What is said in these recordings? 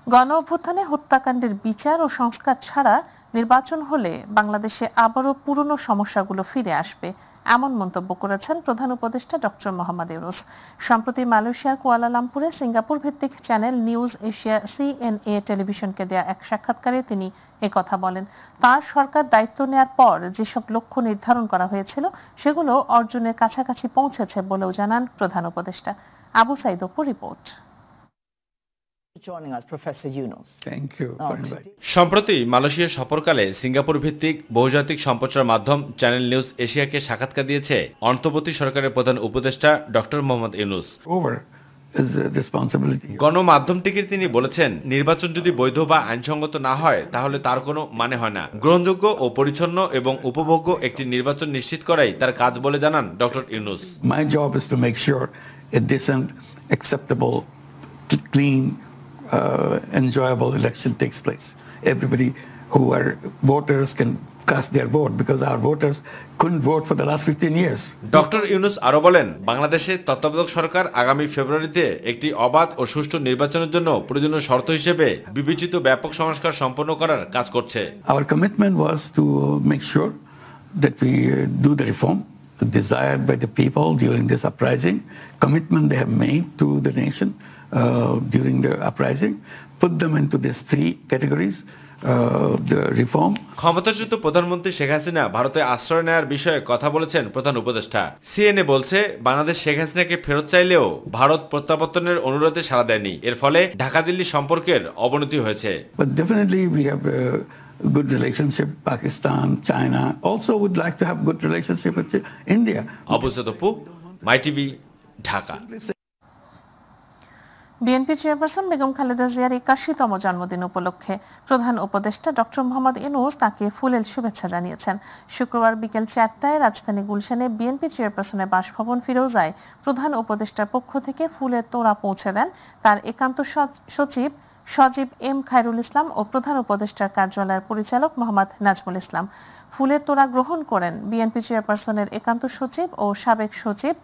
গণ অভ্যুত্থানে হত্যাকাণ্ডের বিচার ও সংস্কার ছাড়া নির্বাচন হলে বাংলাদেশে আবারও পুরনো সমস্যাগুলো ফিরে আসবে, এমন মন্তব্য করেছেন প্রধান উপদেষ্টা ডক্টর মোহাম্মদ ইউনূস। সম্প্রতি মালয়েশিয়ার কুয়ালালামপুরে সিঙ্গাপুর ভিত্তিক চ্যানেল নিউজ এশিয়া CNA টেলিভিশনকে দেয়া এক সাক্ষাৎকারে তিনি একথা বলেন। তার সরকার দায়িত্ব নেয়ার পর যেসব লক্ষ্য নির্ধারণ করা হয়েছিল সেগুলো অর্জনের কাছাকাছি পৌঁছেছে বলেও জানান প্রধান উপদেষ্টা। আবু সাইদ অপুর রিপোর্ট। সম্প্রতি মালয়েশিয়া সফরকালে সিঙ্গাপুর ভিত্তিক বহুজাতিক সম্প্রচার মাধ্যম চ্যানেল নিউজ এশিয়াকে সাক্ষাৎকার দিয়েছে অন্তর্বর্তী সরকারের প্রধান উপদেষ্টা ডক্টর মোহাম্মদ ইউনূস। গণমাধ্যমটিকে তিনি বলেছেন, নির্বাচন যদি বৈধ বা আইনসঙ্গত না হয় তাহলে তার কোনো মানে হয় না। গ্রহণযোগ্য ও পরিচ্ছন্ন এবং উপভোগ্য একটি নির্বাচন নিশ্চিত করাই তার কাজ বলে জানান doctor Yunus. My job is to make sure a decent, acceptable, clean, enjoyable election takes place. Everybody who are voters can cast their vote because our voters couldn't vote for the last 15 years. Doctor Yunus আরো বলেন, বাংলাদেশে তত্ত্বাবধায়ক সরকার আগামী ফেব্রুয়ারিতে একটি অবাধ ও সুষ্ঠু নির্বাচনের জন্য প্রয়োজনীয় শর্ত হিসেবে বিবেচিত ব্যাপক সংস্কার সম্পন্ন করার কাজ করছে। Our commitment was to make sure that we do the reform desired by the people during this uprising, commitment they have made to the nation during the uprising, put them into these three categories. The reform. ক্ষমতাচ্যুত প্রধানমন্ত্রী শেখ হাসিনা ভারতে আশ্রয় নেওয়ার বিষয়ে কথা বলেছেন প্রধান উপদেষ্টা। CNN বলছে, বাংলাদেশ শেখ হাসিনাকে ফেরত চাইলেও ভারত প্রত্যাবর্তনের অনুরোধে সাড়া দেয়নি। এর ফলে ঢাকা দিল্লি সম্পর্কের অবনতি হয়েছে। But definitely we have a good relationship. Pakistan, China also would like to have good relationship with India. Abu Saeed Apu, MyTV, Dhaka. BNP chairperson Begum Khaleda জিয়ার ৮১তম জন্মদিন উপলক্ষে প্রধান উপদেষ্টা ডক্টর মোহাম্মদ ইউনূস তাকে ফুলেল শুভেচ্ছা জানিয়েছেন। শুক্রবার বিকেল 4টায় রাজধানী গুলশানে বিএনপি চেয়ারপারসনের বাসভবন ফিরোজায় প্রধান উপদেষ্টার পক্ষ থেকে ফুলের তোড়া পৌঁছে দেন তার একান্ত সচিব সজীব M খায়রুল ইসলাম ও প্রধান উপদেষ্টার কার্যালয়ের পরিচালক মোহাম্মদ নাজমুল ইসলাম। ফুলের তোড়া গ্রহণ করেন বিএনপি চেয়ারপারসনের একান্ত সচিব ও সাবেক সচিব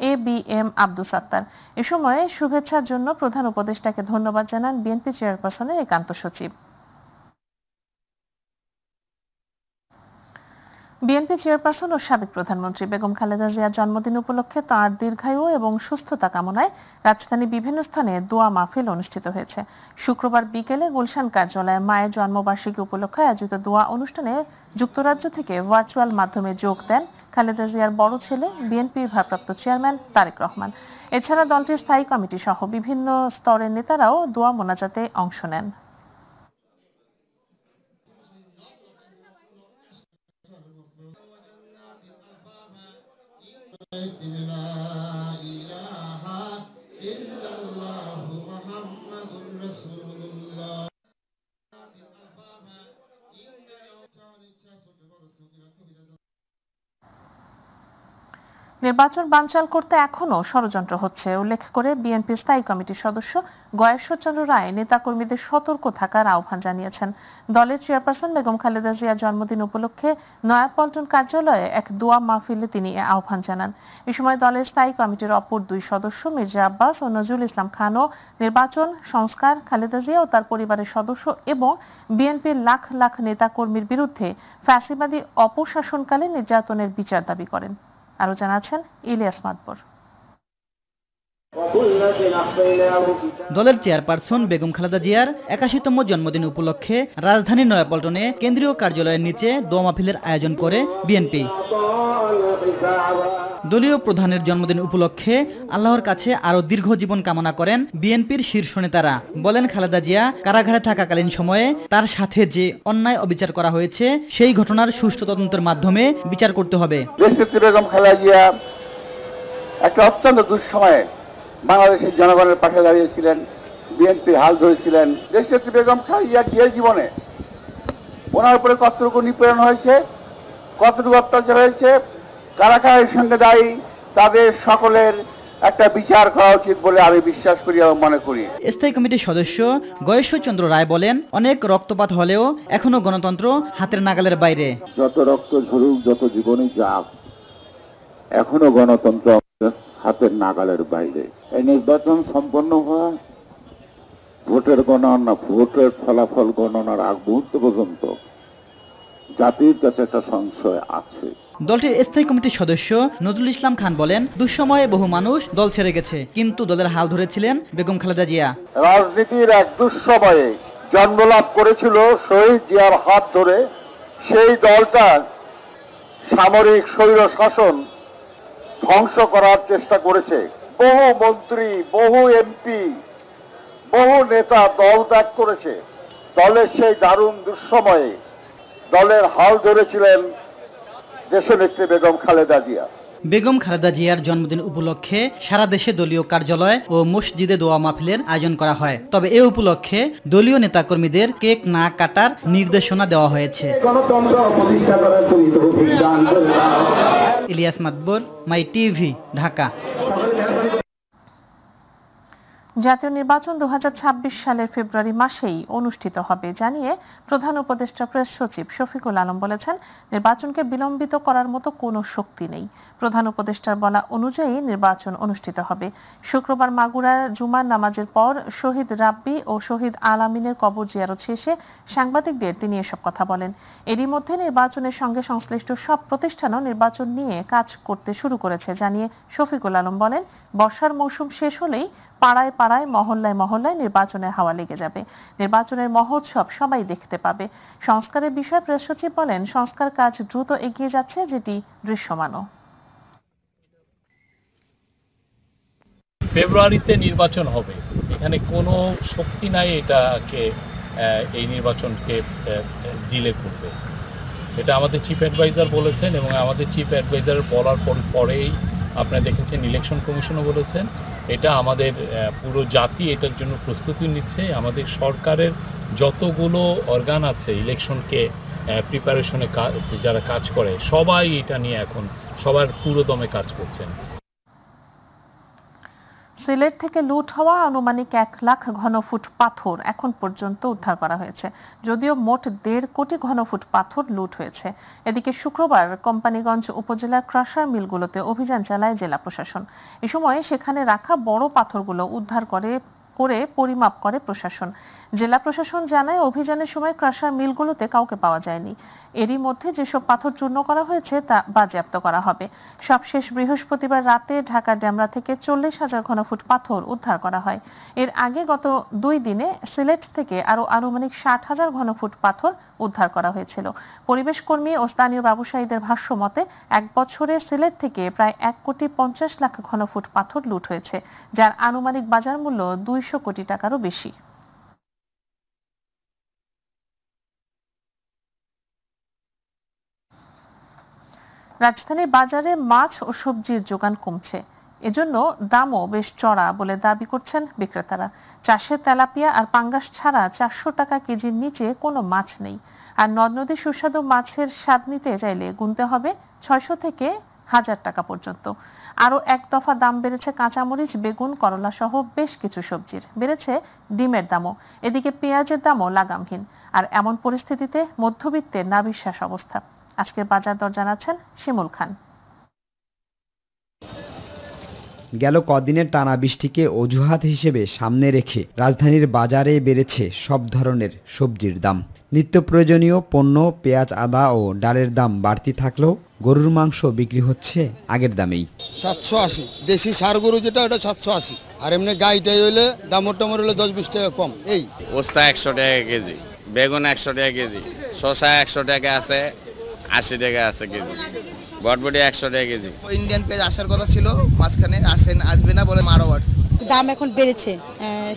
ABM আব্দুস সাত্তার। এ সময়ে শুভেচ্ছার জন্য প্রধান উপদেষ্টাকে ধন্যবাদ জানান বিএনপি চেয়ারপারসনের একান্ত সচিব। বিএনপি চেয়ারপারসন ও সাবেক প্রধানমন্ত্রী বেগম খালেদা জিয়ার জন্মদিন উপলক্ষে তাঁর দীর্ঘায়ু এবং সুস্থতা কামনায় রাজধানীর বিভিন্ন স্থানে দোয়া মাহফিল অনুষ্ঠিত হয়েছে। শুক্রবার বিকেলে গুলশান কার্যালয়ে মায়ের জন্মবার্ষিকী উপলক্ষে আয়োজিত দোয়া অনুষ্ঠানে যুক্তরাজ্য থেকে ভার্চুয়াল মাধ্যমে যোগ দেন খালেদা জিয়ার বড় ছেলে বিএনপির ভারপ্রাপ্ত চেয়ারম্যান তারেক রহমান। এছাড়া দলটির স্থায়ী কমিটি সহ বিভিন্ন স্তরের নেতারাও দোয়া মোনাজাতে অংশ নেন। নির্বাচন বানচাল করতে এখনও ষড়যন্ত্র হচ্ছে উল্লেখ করে বিএনপির স্থায়ী কমিটির সদস্য গয়েশ্বরচন্দ্র রায় নেতাকর্মীদের সতর্ক থাকার আহ্বান জানিয়েছেন। দলের চেয়ারপারসন বেগম খালেদা জিয়ার জন্মদিন উপলক্ষে নয়াপল্টন কার্যালয়ে এক দোয়া মাহফিলে তিনি আহ্বান জানান। এ সময় দলের স্থায়ী কমিটির অপর দুই সদস্য মির্জা আব্বাস ও নজরুল ইসলাম খানও নির্বাচন সংস্কার, খালেদা জিয়া ও তার পরিবারের সদস্য এবং বিএনপির লাখ লাখ নেতাকর্মীর বিরুদ্ধে ফ্যাসিবাদী অপশাসনকালে নির্যাতনের বিচার দাবি করেন। আরো জানাচ্ছেন ইলিয়াস মাদবর। দলের চেয়ারপারসন বেগম খালেদা জিয়ার ৮১তম জন্মদিন উপলক্ষে রাজধানীর নয়াপল্টনে কেন্দ্রীয় কার্যালয়ের নিচে দোয়া মাহফিলের আয়োজন করে বিএনপি। দলীয় প্রধানের জন্মদিন উপলক্ষে আল্লাহর কাছে আরো দীর্ঘ জীবন কামনা করেন বিএনপির শীর্ষ নেতারা। বলেন, খালেদা জিয়া কারাগারে থাকাকালীন সময়ে তার সাথে যে অন্যায় অবিচার করা হয়েছে সেই ঘটনার সুষ্ঠু তদন্তের মাধ্যমে বিচার করতে হবে। বেগম খালেদা জিয়া একটা অত্যন্ত দুঃসময়ে বাংলাদেশের জনগণের পাশে দাঁড়িয়েছিলেন, বিএনপির হাল ধরেছিলেন। দেশনেত্রী বেগম খালেদা জিয়ার জেল জীবনে ওনার উপরে কতটুকু নিপীড়ন হয়েছে, কতটুকু অত্যাচার হয়েছে, কারা কারা এর সঙ্গে দায়ী, তাদের সকলের একটা বিচার করা উচিত বলে আমি বিশ্বাস করি এবং মনে করি। স্থায়ী কমিটির সদস্য গয়েশ্বরচন্দ্র রায় বলেন, অনেক রক্তপাত হলেও এখনো গণতন্ত্র হাতের নাগালের বাইরে। যত রক্ত ঝরুক, যত জীবনই যাক, এখনো গণতন্ত্র হাতের নাগালের বাইরে। এই নির্বাচন সম্পন্ন হওয়া ভোটের গণনা, ভোটের ফলাফল গণনার আগ মুহূর্ত পর্যন্ত জাতির কাছে একটা সংশয় আছে। দলটির স্থায়ী কমিটির সদস্য নজরুল ইসলাম খান বলেন, দুঃসময়ে বহু মানুষ দল ছেড়ে গেছে, কিন্তু দলের হাল ধরেছিলেন বেগম খালেদা জিয়া। রাজনীতির এক দুঃসময়ে জন্মলাভ করেছিল শহীদ জিয়ার হাত ধরে। সেই দলটা সামরিক স্বৈর শাসন ধ্বংস করার চেষ্টা করেছে। বহু মন্ত্রী, বহু এমপি, বহু নেতা দল ত্যাগ করেছে। দলের সেই দারুণ দুঃসময়ে দলের হাল ধরেছিলেন দেশনেত্রী বেগম খালেদা জিয়া। বেগম খালেদা জিয়ার জন্মদিন উপলক্ষে সারা দেশে দলীয় কার্যালয় ও মসজিদে দোয়া মাহফিলের আয়োজন করা হয়। তবে এ উপলক্ষে দলীয় নেতাকর্মীদের কেক না কাটার নির্দেশনা দেওয়া হয়েছে। ইলিয়াস মাতবর, মাই টিভি, ঢাকা। জাতীয় নির্বাচন 2026 সালের ফেব্রুয়ারি মাসেই অনুষ্ঠিত হবে জানিয়ে প্রধান উপদেষ্টা প্রেস সচিব শফিকুল আলম বলেছেন, নির্বাচনকে বিলম্বিত করার মতো কোনো শক্তি নেই। প্রধান উপদেষ্টার বলা অনুযায়ী নির্বাচন অনুষ্ঠিত হবে। শুক্রবার মাগুরার জুমার নামাজের পর শহীদ রাব্বি ও শহীদ আলামিনের কবর জিয়ারত শেষে সাংবাদিকদের তিনি এসব কথা বলেন। এরই মধ্যে নির্বাচনের সঙ্গে সংশ্লিষ্ট সব প্রতিষ্ঠানও নির্বাচন নিয়ে কাজ করতে শুরু করেছে জানিয়ে শফিকুল আলম বলেন, বর্ষার মৌসুম শেষ হলেই পাড়ায় পাড়ায়, মহল্লায় মহল্লায় নির্বাচনের হাওয়া লেগে যাবে। নির্বাচনের মহোৎসব সবাই দেখতে পাবে। সংস্কারের বিষয়ে প্রেস সচিব বলেন, সংস্কার কাজ দ্রুত এগিয়ে যাচ্ছে, যেটি দৃশ্যমানও। ফেব্রুয়ারিতে নির্বাচন হবে, এখানে কোনো শক্তি নাই এটাকে, এই নির্বাচনকে ডিলে করবে। এটা আমাদের চিফ অ্যাডভাইজার বলেছেন এবং আমাদের চিফ অ্যাডভাইজার বলার পরেই আপনারা দেখেছেন ইলেকশন কমিশনও বলেছেন। এটা আমাদের পুরো জাতি এটার জন্য প্রস্তুতি নিচ্ছে। আমাদের সরকারের যতগুলো অর্গান আছে ইলেকশনকে প্রিপারেশনে যারা কাজ করে, সবাই এটা নিয়ে এখন সবার পুরো দমে কাজ করছেন। সিলেট থেকে লুট হওয়া আনুমানিক 1 লাখ ঘনফুট পাথর এখন পর্যন্ত উদ্ধার করা হয়েছে, যদিও মোট 1.5 কোটি ঘনফুট পাথর লুট হয়েছে। এদিকে শুক্রবার কোম্পানীগঞ্জ উপজেলার ক্রাশার মিলগুলোতে অভিযান চালায় জেলা প্রশাসন। এ সময় সেখানে রাখা বড় পাথরগুলো উদ্ধার করে পরিমাপ করে প্রশাসন। জেলা প্রশাসন জানায়, অভিযানের সময় ক্রাশার মিলগুলোতে কাউকে পাওয়া যায়নি। এরই মধ্যে যেসব পাথর চূর্ণ করা হয়েছে তা বাজেয়াপ্ত করা হবে। সবশেষ বৃহস্পতিবার রাতে ঢাকা ডেমরা থেকে 40,000 ঘনফুট পাথর উদ্ধার করা হয়। এর আগে গত 2 দিনে সিলেট থেকে আরও আনুমানিক 60,000 ঘনফুট পাথর উদ্ধার করা হয়েছিল। পরিবেশ কর্মী ও স্থানীয় ব্যবসায়ীদের ভাষ্য মতে 1 বছরে সিলেট থেকে প্রায় 1,50,00,000 ঘনফুট পাথর লুট হয়েছে, যার আনুমানিক বাজার মূল্য 200 কোটি টাকারও বেশি। রাজধানীর বাজারে মাছ ও সবজির যোগান কমছে, এজন্য দামও বেশ চড়া বলে দাবি করছেন বিক্রেতারা। চাষের তেলাপিয়া আর পাঙ্গাস ছাড়া 400 টাকা কেজির নিচে কোনো মাছ নেই। আর নদ নদী সুস্বাদু মাছের স্বাদ নিতে চাইলে গুনতে হবে 600 থেকে 1000 টাকা পর্যন্ত। আরও 1 দফা দাম বেড়েছে কাঁচামরিচ, বেগুন, করলা সহ বেশ কিছু সবজির। বেড়েছে ডিমের দামও। এদিকে পেঁয়াজের দামও লাগামহীন। আর এমন পরিস্থিতিতে মধ্যবিত্তের নাবিশ্বাস অবস্থা। আজকের বাজার দর জানাচ্ছেন শিমুল খান। গেল কদিনের টানা বৃষ্টিকে অজুহাত হিসেবে সামনে রেখে রাজধানীর বাজারে বেড়েছে সব ধরনের সবজির দাম। নিত্য প্রয়োজনীয় পণ্য, পেঁয়াজ, আদা ও ডালের দাম বাড়তি থাকলেও গরুর মাংস বিক্রি হচ্ছে আগের দামেই। 780 দেশি ষাঁড় গরু যেটা, ওটা 780। আর এমনি গাইটাই হইলে দামর টামর হলে 10-20 টাকা কম। এই ওস্তা 100 টাকা কেজি, বেগুন 100 টাকা কেজি, শসা 100 টাকা আছে, 80 টাকা আছে কেজি, বটবটি 100 টাকা কেজি। ইন্ডিয়ান পেঁয়াজ আসার কথা ছিল, মাঝখানে আসবে না বলে আরও বাড়ছে। দাম এখন বেড়েছে,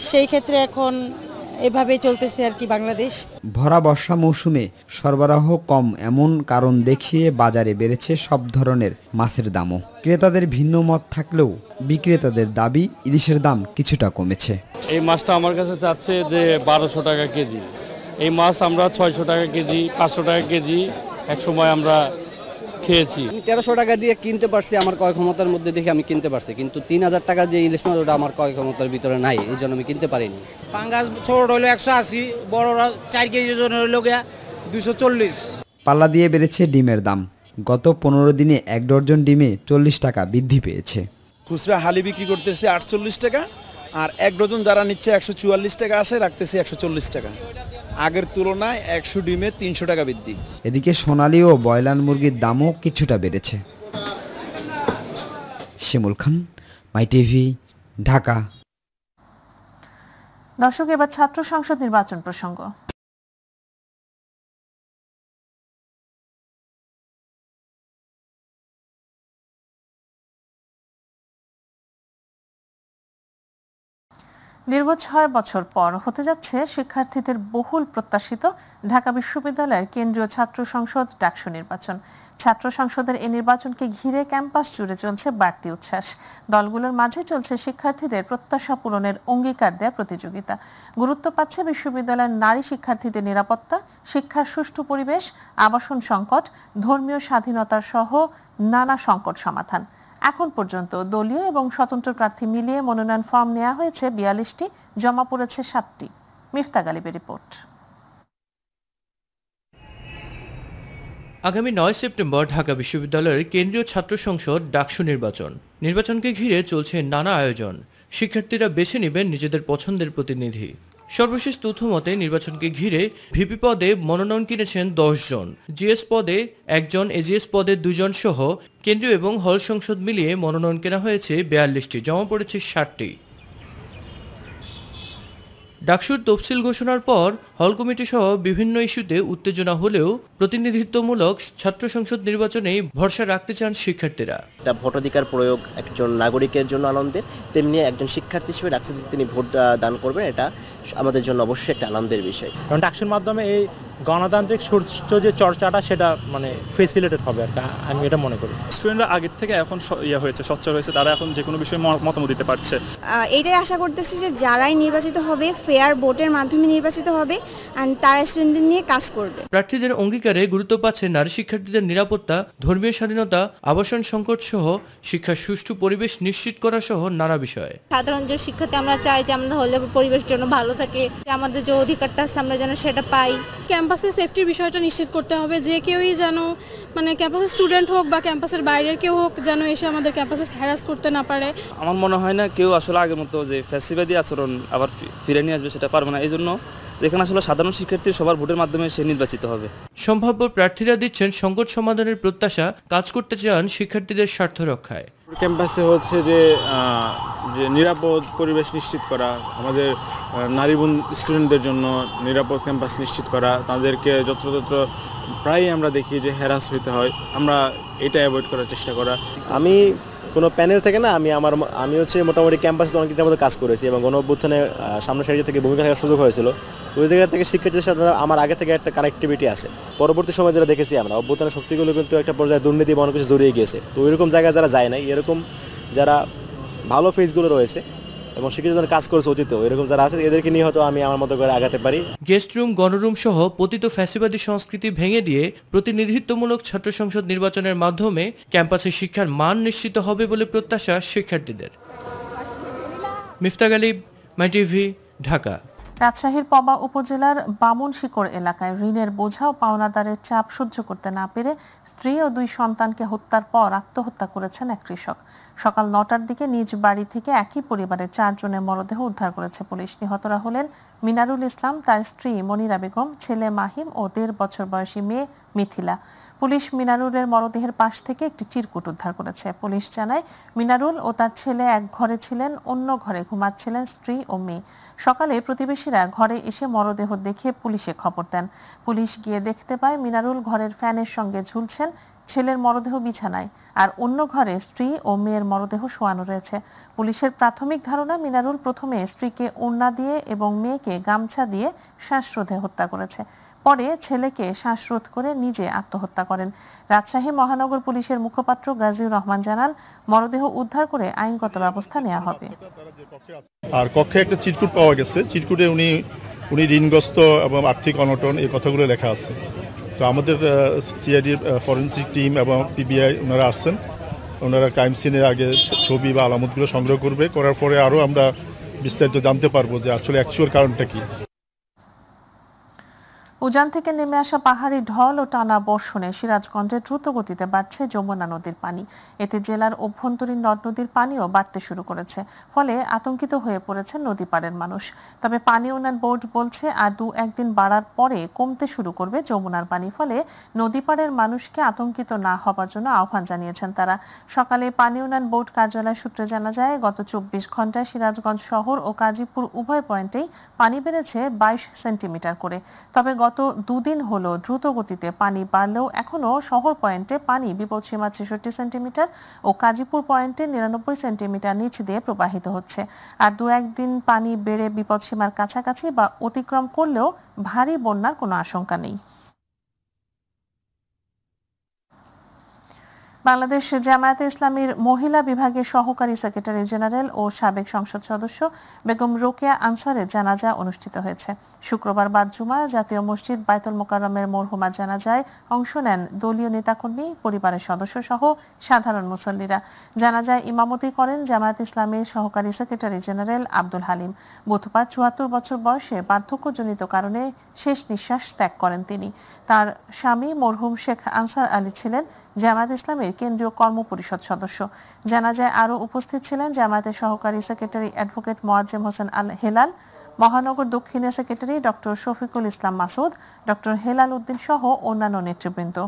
সেই ক্ষেত্রে এখন এভাবেই চলতেছে আর কি বাংলাদেশ। ভরা বর্ষা মৌসুমে সরবরাহ কম এমন কারণ দেখিয়ে বাজারে বেড়েছে সব ধরনের মাছের দামও। ক্রেতাদের ভিন্ন মত থাকলেও বিক্রেতাদের দাবি ইলিশের দাম কিছুটা কমেছে। এই মাছটা আমার কাছে চাচ্ছে যে 1200 টাকা কেজি। এই মাছ আমরা 600 টাকা কেজি, 500 টাকা কেজি এক সময় আমরা খেয়েছি। 1300 টাকা দিয়ে কিনতে পারছি, আমার ক্রয় ক্ষমতার মধ্যে দেখে আমি কিনতে পারছি, কিন্তু 3000 টাকা যে ইলিশ মাছ ওটা আমার ক্রয় ক্ষমতার ভিতরে নাই, এই জন্য আমি কিনতে পারিনি। পাঙ্গাস ছোট হলো 180, বড়রা 4 কেজি ওজন হলো 240। পাল্লা দিয়ে বেড়েছে ডিমের দাম। গত 15 দিনে 1 ডজন ডিমে 40 টাকা বৃদ্ধি পেয়েছে। খুচরা হালি বিক্রি করতেছে 48 টাকা, আর 1 ডজন যারা নিচ্ছে 144 টাকা আসে, রাখতেছি 140 টাকা। আগের তুলনায় 100 ডিমে 300 টাকা বৃদ্ধি। এদিকে সোনালী ও ব্রয়লার মুরগির দামও কিছুটা বেড়েছে। শিমুল খান, মাই টিভি, ঢাকা। দর্শক, এবার ছাত্র সংসদ নির্বাচন প্রসঙ্গ। দীর্ঘ 6 বছর পর হতে যাচ্ছে শিক্ষার্থীদের বহুল প্রত্যাশিত ঢাকা বিশ্ববিদ্যালয়ের কেন্দ্রীয় ছাত্র সংসদ ডাকসু নির্বাচন। ছাত্র সংসদের এই নির্বাচনকে ঘিরে ক্যাম্পাস জুড়ে চলছে বাড়তি উচ্ছ্বাস। দলগুলোর মাঝে চলছে শিক্ষার্থীদের প্রত্যাশা পূরণের অঙ্গীকার দেয়া প্রতিযোগিতা। গুরুত্ব পাচ্ছে বিশ্ববিদ্যালয়ের নারী শিক্ষার্থীদের নিরাপত্তা, শিক্ষার সুষ্ঠু পরিবেশ, আবাসন সংকট, ধর্মীয় স্বাধীনতা সহ নানা সংকট সমাধান। এখন পর্যন্ত দলীয় এবং স্বতন্ত্র প্রার্থী মিলিয়ে মনোনয়ন ফর্ম নেওয়া হয়েছে 42টি, জমা পড়েছে 7টি। মিফতা গালিবের রিপোর্ট। আগামী 9 সেপ্টেম্বর ঢাকা বিশ্ববিদ্যালয়ের কেন্দ্রীয় ছাত্র সংসদ ডাকসু নির্বাচনকে ঘিরে চলছে নানা আয়োজন। শিক্ষার্থীরা বেছে নেবেন নিজেদের পছন্দের প্রতিনিধি। সর্বশেষ তথ্য মতে নির্বাচনকে ঘিরে ভিপি পদে মনোনয়ন কিনেছেন 10 জন, জিএস পদে 1 জন, এজিএস পদে 2 জন সহ কেন্দ্রীয় এবং হল সংসদ মিলিয়ে মনোনয়ন কেনা হয়েছে 42টি, জমা পড়েছে 60টি। ডাকসুর তফসিল ঘোষণার পর হল কমিটি সহ বিভিন্ন ইস্যুতে উত্তেজনা হলেও প্রতিনিধিত্বমূলক ছাত্র সংসদ নির্বাচনেই ভরসা রাখতে চান শিক্ষার্থীরা। এটা ভোটাধিকার প্রয়োগ একজন নাগরিকের জন্য আনন্দের, তেমনি একজন শিক্ষার্থী হিসেবে ডাকসুতে তিনি ভোট দান করবেন, এটা আমাদের জন্য অবশ্যই একটা আনন্দের বিষয়। কারণ ডাকসুর মাধ্যমে এই গণতান্ত্রিক সুষ্ঠু যে চর্চাটা সেটা মানে ফেসিলিটেট হবে আর আমি এটা মনে করি। স্টুডেন্টরা আগের থেকে এখন হয়েছে, সোচ্চার হয়েছে, তারা এখন যে কোনো বিষয়ে মতামত দিতে পারছে। এইটাই আশা করতেছি যে যারাই নির্বাচিত হবে ফেয়ার ভোটের মাধ্যমে নির্বাচিত হবে আর তারা স্টুডেন্টদের নিয়ে কাজ করবে। প্রার্থীদের অঙ্গীকারে গুরুত্ব পাচ্ছে নারী শিক্ষার্থীদের নিরাপত্তা, ধর্মীয় স্বাধীনতা, আবাসন সংকট সহ শিক্ষার সুষ্ঠু পরিবেশ নিশ্চিত করা সহ নানা বিষয়ে। সাধারণ যে শিক্ষার্থী আমরা চাই যে আমরা হলে পরিবেশের জন্য ভালো থাকে, আমাদের যে অধিকারটা আছে আমরা যেন সেটা পাই। ক্যাম্পাসের সেফটির বিষয়টা নিশ্চিত করতে হবে, যে কেউই যেন মানে ক্যাম্পাসের স্টুডেন্ট হোক বা ক্যাম্পাসের বাইরের কেউ হোক যেন এসে আমাদের ক্যাম্পাসে হ্যারাস করতে না পারে। আমার মনে হয় না কেউ আসলে আগের মতো যে ফ্যাসিবাদী আচরণ আবার ফিরে নিয়ে আসবে, সেটা পারবে না। এই জন্য যেখানে আসলে সাধারণ শিক্ষার্থী সবার ভোটের মাধ্যমে সে নির্বাচিত হবে। সম্ভাব্য প্রার্থীরা দিচ্ছেন সংকট সমাধানের প্রত্যাশা, কাজ করতে চান শিক্ষার্থীদের স্বার্থ রক্ষায়। ক্যাম্পাসে হচ্ছে যে নিরাপদ পরিবেশ নিশ্চিত করা, আমাদের নারী স্টুডেন্টদের জন্য নিরাপদ ক্যাম্পাস নিশ্চিত করা, তাদেরকে যত্রতত্র প্রায়ই আমরা দেখি যে হ্যারাস হইতে হয়, আমরা এটা অ্যাভয়েড করার চেষ্টা করা। আমি কোনো প্যানেল থেকে না, আমি হচ্ছে মোটামুটি ক্যাম্পাসে অনেক কিছু আমাদের কাজ করেছি এবং গণ অভ্যুত্থানে সামনে সারি থেকে ভূমিকা থাকার সুযোগ হয়েছিল। ওই জায়গা থেকে শিক্ষার্থীদের সাথে আমার আগে থেকে একটা কানেক্টিভিটি আছে। পরবর্তী সময় যেটা দেখেছি আমরা, অভ্যুত্থানের শক্তিগুলো কিন্তু একটা পর্যায়ে দুর্নীতি বা অনেক কিছু জড়িয়ে গিয়েছে। তো ওইরকম জায়গায় যারা যায় নাই, এরকম যারা ভালো ফেসগুলো রয়েছে এবং শিক্ষার্থীদের কাজ করেছে অতীত, এরকম যারা আছে এদেরকে নিয়ে হয়তো আমি আমার মতো করে আগাতে পারি। গেস্ট রুম, গণরুম সহ পতিত ফ্যাসিবাদী সংস্কৃতি ভেঙে দিয়ে প্রতিনিধিত্বমূলক ছাত্র সংসদ নির্বাচনের মাধ্যমে ক্যাম্পাসে শিক্ষার মান নিশ্চিত হবে বলে প্রত্যাশা শিক্ষার্থীদের। মিফতা গালিব, মাই টিভি, ঢাকা। রাজশাহীর পবা উপজেলার বামুনশিকড় এলাকায় ঋণের বোঝা ও পাওনাদারের চাপ সহ্য করতে না পেরে স্ত্রী ও 2 সন্তানকে হত্যার পর আত্মহত্যা করেছেন এক কৃষক। সকাল 9টার দিকে নিজ বাড়ি থেকে একই পরিবারের 4 জনের মরদেহ উদ্ধার করেছে পুলিশ। নিহতরা হলেন মিনারুল ইসলাম, তার স্ত্রী মনিরা বেগম, ছেলে মাহিম ও 1.5 বছর বয়সী মেয়ে মিথিলা। পুলিশ মিনারুলের মরদেহের পাশ থেকে একটি চিরকুট উদ্ধার করেছে। পুলিশ জানায় মিনারুল ও তার ছেলে এক ঘরে ছিলেন, অন্য ঘরে ঘুমাচ্ছিলেন স্ত্রী ও মেয়ে। সকালে প্রতিবেশীরা ঘরে এসে মরদেহ দেখে পুলিশে খবর দেন। পুলিশ গিয়ে দেখতে পায় মিনারুল ঘরের ফ্যানের সঙ্গে ঝুলছেন, ছেলের মরদেহ বিছানায়, আর অন্য ঘরে স্ত্রী ও মেয়ের মরদেহ শোয়ানো রয়েছে। পুলিশের প্রাথমিক ধারণা মিনারুল প্রথমে স্ত্রীকে ওড়না দিয়ে এবং মেয়েকে গামছা দিয়ে শ্বাসরোধে হত্যা করেছে, পরে ছেলেকে শ্বাসরোধ করে নিজে আত্মহত্যা করেন। রাজশাহী মহানগর পুলিশের মুখপাত্র গাজীউর রহমান জানান, মরদেহ উদ্ধার করে আইনগত ব্যবস্থা নেওয়া হবে। আর কক্ষে একটা চিরকুট পাওয়া গেছে, চিরকুটে উনি ঋণগ্রস্ত এবং আর্থিক অনটন এই কথাগুলো লেখা আছে। তো আমাদের সিআইডির ফরেন্সিক টিম এবং পিবিআই ওনারা আসছেন, ওনারা ক্রাইম সিনের আগে ছবি বা আলামতগুলো সংগ্রহ করবে, করার পরে আরও আমরা বিস্তারিত জানতে পারবো যে আসলে অ্যাকচুয়াল কারণটা কি। উজান থেকে নেমে আসা পাহাড়ি ঢল ও টানা বর্ষণে সিরাজগঞ্জে দ্রুত গতিতে বাড়ছে যমুনা নদীর পানি। এতে জেলার অভ্যন্তরীণ নদ নদীর পানিও বাড়তে শুরু করেছে, ফলে আতঙ্কিত হয়ে পড়েছে নদী পাড়ের মানুষ। তবে পানি উন্নয়ন বোর্ড বলছে আর 2-1 দিন বাড়ার পরে কমতে শুরু করবে যমুনার পানি, ফলে নদী পাড়ের মানুষকে আতঙ্কিত না হবার জন্য আহ্বান জানিয়েছেন তারা। সকালে পানি উন্নয়ন বোর্ড কার্যালয় সূত্রে জানা যায়, গত 24 ঘন্টায় সিরাজগঞ্জ শহর ও কাজীপুর উভয় পয়েন্টেই পানি বেড়েছে 22 সেন্টিমিটার করে। তবে গত 2 দিন হলো দ্রুত গতিতে পানি বাড়লেও এখনও শহর পয়েন্টে পানি বিপদসীমা 66 সেন্টিমিটার ও কাজীপুর পয়েন্টে 99 সেন্টিমিটার নিচ দিয়ে প্রবাহিত হচ্ছে। আর 2-1 দিন পানি বেড়ে বিপদসীমার কাছাকাছি বা অতিক্রম করলেও ভারী বন্যার কোনো আশঙ্কা নেই। বাংলাদেশ জামায়াতে ইসলামীর মহিলা বিভাগের সহকারী সেক্রেটারি জেনারেল ও সাবেক সংসদ সদস্য বেগম রোকেয়া আনসারের জানাজা অনুষ্ঠিত হয়েছে। শুক্রবার বাদ জুমা জাতীয় মসজিদ বায়তুল মোকাররমের মরহুমার জানাজায় অংশ নেন দলীয় নেতাকর্মী, পরিবারের সদস্য সহ সাধারণ মুসল্লিরা। জানাজায় ইমামতি করেন জামায়াতে ইসলামীর সহকারী সেক্রেটারি জেনারেল আব্দুল হালিম। বুধবার 74 বছর বয়সে বার্ধক্যজনিত কারণে শেষ নিঃশ্বাস ত্যাগ করেন তিনি। তার স্বামী মরহুম শেখ আনসার আলী ছিলেন জামায়াত ইসলামের কেন্দ্রীয় কর্মপরিষদ সদস্য। জানাজায় আরও উপস্থিত ছিলেন জামায়াতের সহকারী সেক্রেটারি অ্যাডভোকেট মোয়াজ্জেম হোসেন আল হেলাল, মহানগর দক্ষিণের secretary doctor Shafiqul Islam Masud, doctor Helal Uddin সহ অন্যান্য নেতৃবৃন্দ।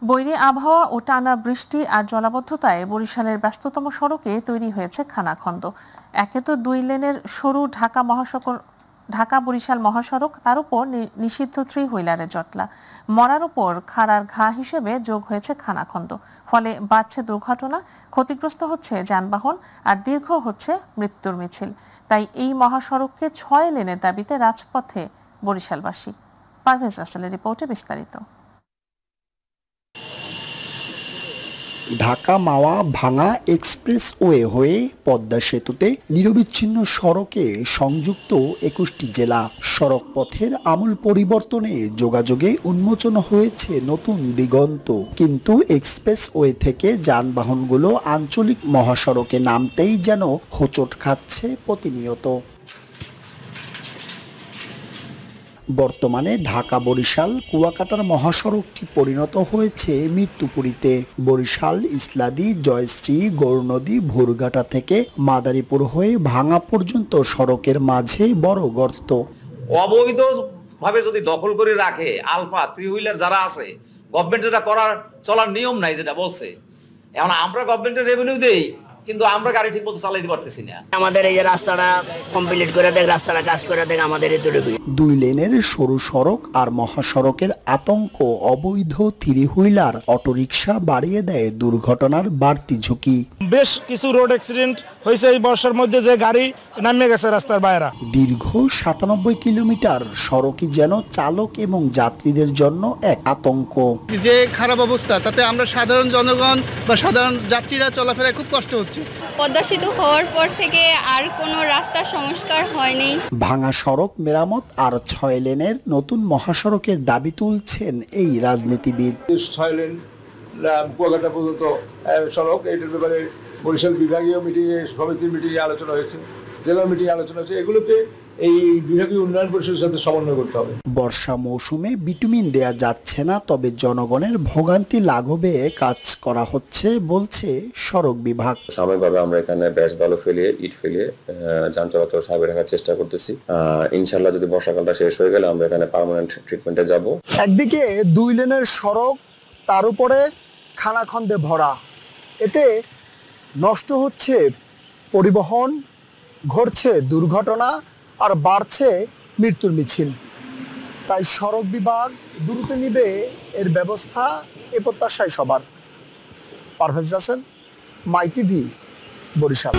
বৈরী আবহাওয়া ও টানা বৃষ্টি আর জলাবদ্ধতায় বরিশালের ব্যস্ততম সড়কে তৈরি হয়েছে খানাখন্দ। একে তো 2 লেনের সরু ঢাকা বরিশাল মহাসড়ক, তার উপর নিষিদ্ধ 3 হুইলারের জটলা। মরার উপর খাড়ার ঘা হিসেবে যোগ হয়েছে খানাখন্দ, ফলে বাড়ছে দুর্ঘটনা, ক্ষতিগ্রস্ত হচ্ছে যানবাহন আর দীর্ঘ হচ্ছে মৃত্যুর মিছিল। তাই এই মহাসড়ককে 6 লেনের দাবিতে রাজপথে বরিশালবাসী। পারভেজ রাসেলের রিপোর্টে বিস্তারিত। ঢাকা মাওয়া ভাঙা এক্সপ্রেসওয়ে হয়ে পদ্মা সেতুতে নিরবিচ্ছিন্ন সড়কে সংযুক্ত 21টি জেলা। সড়ক পথের আমূল পরিবর্তনে যোগাযোগে উন্মোচন হয়েছে নতুন দিগন্ত, কিন্তু এক্সপ্রেসওয়ে থেকে যানবাহনগুলো আঞ্চলিক মহাসড়কে নামতেই যেন হোঁচট খাচ্ছে প্রতিনিয়ত। বর্তমানে ঢাকা বরিশাল কুয়াকাটার মহাসড়কটি পরিণত হয়েছে মৃত্যুপুরীতে। বরিশাল ইসলাদি, জয়শ্রী, গৌরনদী, ভোরঘাটা থেকে মাদারীপুর হয়ে ভাঙা পর্যন্ত সড়কের মাঝে বড় গর্ত। অবৈধভাবে যদি দখল করে রাখে আলফা 3 হুইলার যারা আছে, গভর্নমেন্ট যেটা করার চলার নিয়ম নাই যেটা বলছে, এখন আমরা গভর্নমেন্টের রেভিনিউ দেই কিন্তু আমরা গাড়ি ঠিক মতো চালাইতে পারতেছি না। আমাদের এই যে রাস্তাটা কমপ্লিট করে দেখ, রাস্তাটা কাজ করে দেখ, আমাদের এতটুকুই। 2 লেনের সরু সড়ক আর মহাসড়কের আতঙ্ক অবৈধ 3 হুইলার অটোরিকশা বাড়িয়ে দেয় দুর্ঘটনার বাড়তি ঝুঁকি। বেশ কিছু রোড অ্যাক্সিডেন্ট হয়েছে এই বর্ষার মধ্যে, যে গাড়ি নামে গেছে রাস্তার বাইরে। দীর্ঘ 97 কিলোমিটার সড়কই যেন চালক এবং যাত্রীদের জন্য এক আতঙ্ক। যে খারাপ অবস্থা, তাতে আমরা সাধারণ জনগণ বা সাধারণ যাত্রীরা চলাফেরায় খুব কষ্ট হচ্ছে। পদ্মা সেতু হওয়ার পর থেকে আর কোনো রাস্তার সংস্কার হয়নি। ভাঙা সড়ক মেরামত আর 6 লেনের নতুন মহাসড়কের দাবি তুলছেন এই রাজনীতিবিদ। 6 লেন কুয়াকাটা পর্যন্ত সড়ক, এইটার ব্যাপারে বরিশাল বিভাগীয় মিটিংয়ে, সমিতির মিটিংয়ে আলোচনা হয়েছে, জেলা মিটিংয়ে আলোচনা হয়েছে। এগুলোকে এই বিভাগীয় উন্নয়ন পরিষদের সাথে সমন্বয় করতে হবে। বর্ষা মৌসুমে বিটুমিন দেয়া যাচ্ছে না, তবে জনগণের ভোগান্তি লাঘবে কাজ করা হচ্ছে বলছে সড়ক বিভাগ। সাময়িকভাবে আমরা এখানে ব্যাস বালু ফেলিয়ে, ইট ফেলিয়ে যান চলাচল স্বাভাবিক রাখার চেষ্টা করতেছি। ইনশাআল্লাহ যদি বর্ষাকালটা শেষ হয়ে গেলে আমরা এখানে পার্মানেন্ট ট্রিটমেন্টে যাব। একদিকে 2 লেনের সড়ক, তার উপরে খানাখন্দে ভরা, এতে নষ্ট হচ্ছে পরিবহন, ঘটছে দুর্ঘটনা আর বাড়ছে মৃত্যুর মিছিল। তাই সড়ক বিভাগ দ্রুত নিবে এর ব্যবস্থা, এ প্রত্যাশাই সবার। পারভেজ রাসেল, মাই টিভি, বরিশাল।